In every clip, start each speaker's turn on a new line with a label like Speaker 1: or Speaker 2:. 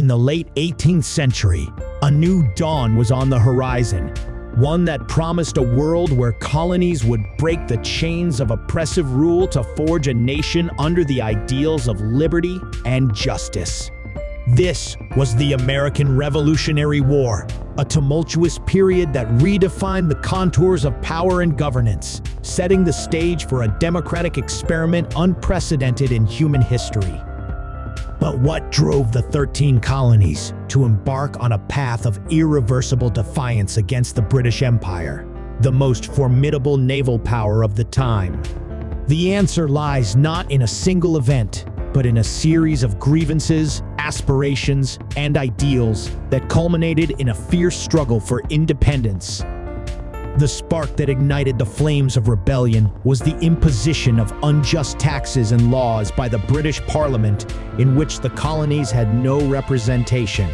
Speaker 1: In the late 18th century, a new dawn was on the horizon, one that promised a world where colonies would break the chains of oppressive rule to forge a nation under the ideals of liberty and justice. This was the American Revolutionary War, a tumultuous period that redefined the contours of power and governance, setting the stage for a democratic experiment unprecedented in human history. But what drove the 13 colonies to embark on a path of irreversible defiance against the British Empire, the most formidable naval power of the time? The answer lies not in a single event, but in a series of grievances, aspirations, and ideals that culminated in a fierce struggle for independence. The spark that ignited the flames of rebellion was the imposition of unjust taxes and laws by the British Parliament, in which the colonies had no representation.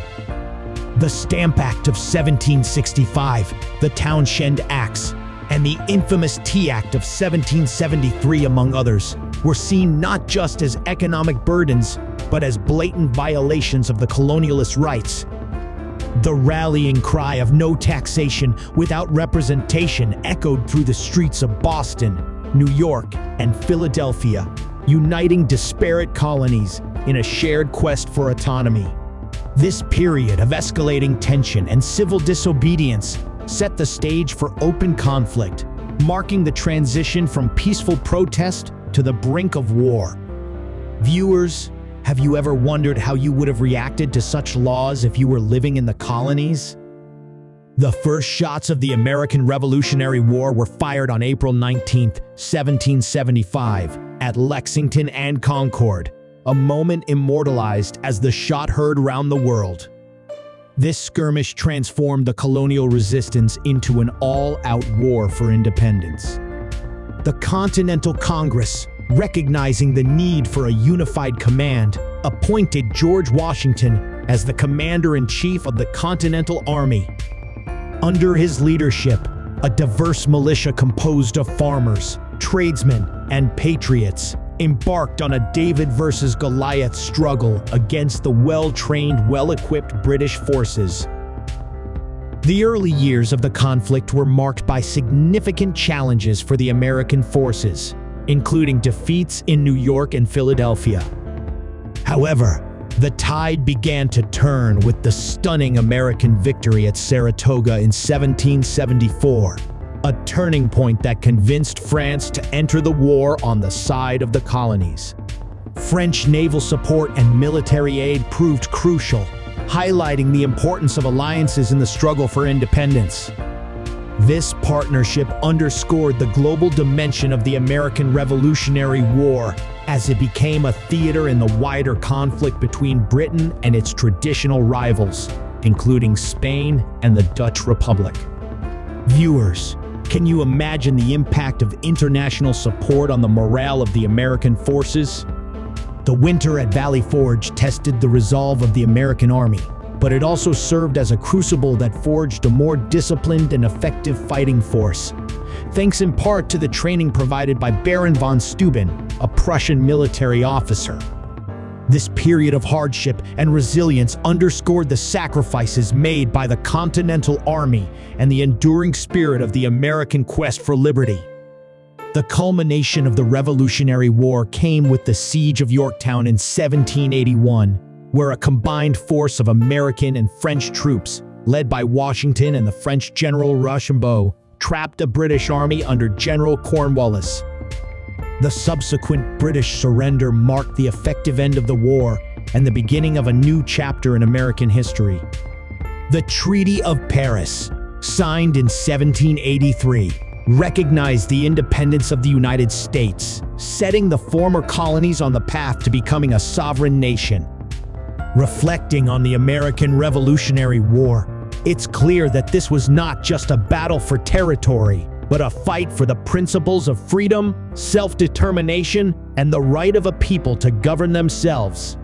Speaker 1: The Stamp Act of 1765, the Townshend Acts, and the infamous Tea Act of 1773, among others, were seen not just as economic burdens, but as blatant violations of the colonialist rights. The rallying cry of no taxation without representation echoed through the streets of Boston, New York, and Philadelphia, uniting disparate colonies in a shared quest for autonomy. This period of escalating tension and civil disobedience set the stage for open conflict, marking the transition from peaceful protest to the brink of war. Viewers, have you ever wondered how you would have reacted to such laws if you were living in the colonies? The first shots of the American Revolutionary War were fired on April 19, 1775, at Lexington and Concord, a moment immortalized as the shot heard round the world. This skirmish transformed the colonial resistance into an all-out war for independence. The Continental Congress, recognizing the need for a unified command, appointed George Washington as the commander-in-chief of the Continental Army. Under his leadership, a diverse militia composed of farmers, tradesmen, and patriots embarked on a David versus Goliath struggle against the well-trained, well-equipped British forces. The early years of the conflict were marked by significant challenges for the American forces, including defeats in New York and Philadelphia. However, the tide began to turn with the stunning American victory at Saratoga in 1774, a turning point that convinced France to enter the war on the side of the colonies. French naval support and military aid proved crucial, highlighting the importance of alliances in the struggle for independence. This partnership underscored the global dimension of the American Revolutionary War as it became a theater in the wider conflict between Britain and its traditional rivals, including Spain and the Dutch Republic. Viewers, can you imagine the impact of international support on the morale of the American forces? The winter at Valley Forge tested the resolve of the American Army, but it also served as a crucible that forged a more disciplined and effective fighting force, thanks in part to the training provided by Baron von Steuben, a Prussian military officer. This period of hardship and resilience underscored the sacrifices made by the Continental Army and the enduring spirit of the American quest for liberty. The culmination of the Revolutionary War came with the Siege of Yorktown in 1781, where a combined force of American and French troops, led by Washington and the French General Rochambeau, trapped a British army under General Cornwallis. The subsequent British surrender marked the effective end of the war and the beginning of a new chapter in American history. The Treaty of Paris, signed in 1783, recognized the independence of the United States, setting the former colonies on the path to becoming a sovereign nation. Reflecting on the American Revolutionary War, it's clear that this was not just a battle for territory, but a fight for the principles of freedom, self-determination, and the right of a people to govern themselves.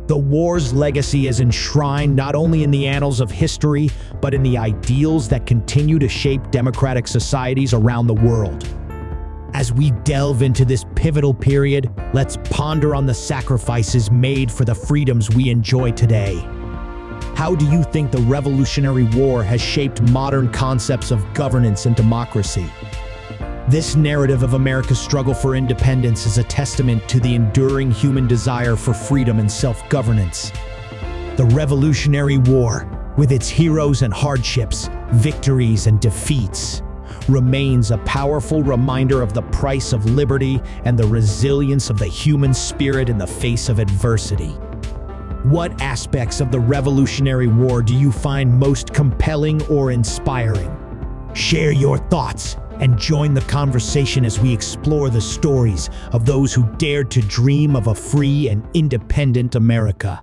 Speaker 1: The war's legacy is enshrined not only in the annals of history, but in the ideals that continue to shape democratic societies around the world. As we delve into this pivotal period, let's ponder on the sacrifices made for the freedoms we enjoy today. How do you think the Revolutionary War has shaped modern concepts of governance and democracy? This narrative of America's struggle for independence is a testament to the enduring human desire for freedom and self-governance. The Revolutionary War, with its heroes and hardships, victories and defeats, remains a powerful reminder of the price of liberty and the resilience of the human spirit in the face of adversity. What aspects of the Revolutionary War do you find most compelling or inspiring? Share your thoughts and join the conversation as we explore the stories of those who dared to dream of a free and independent America.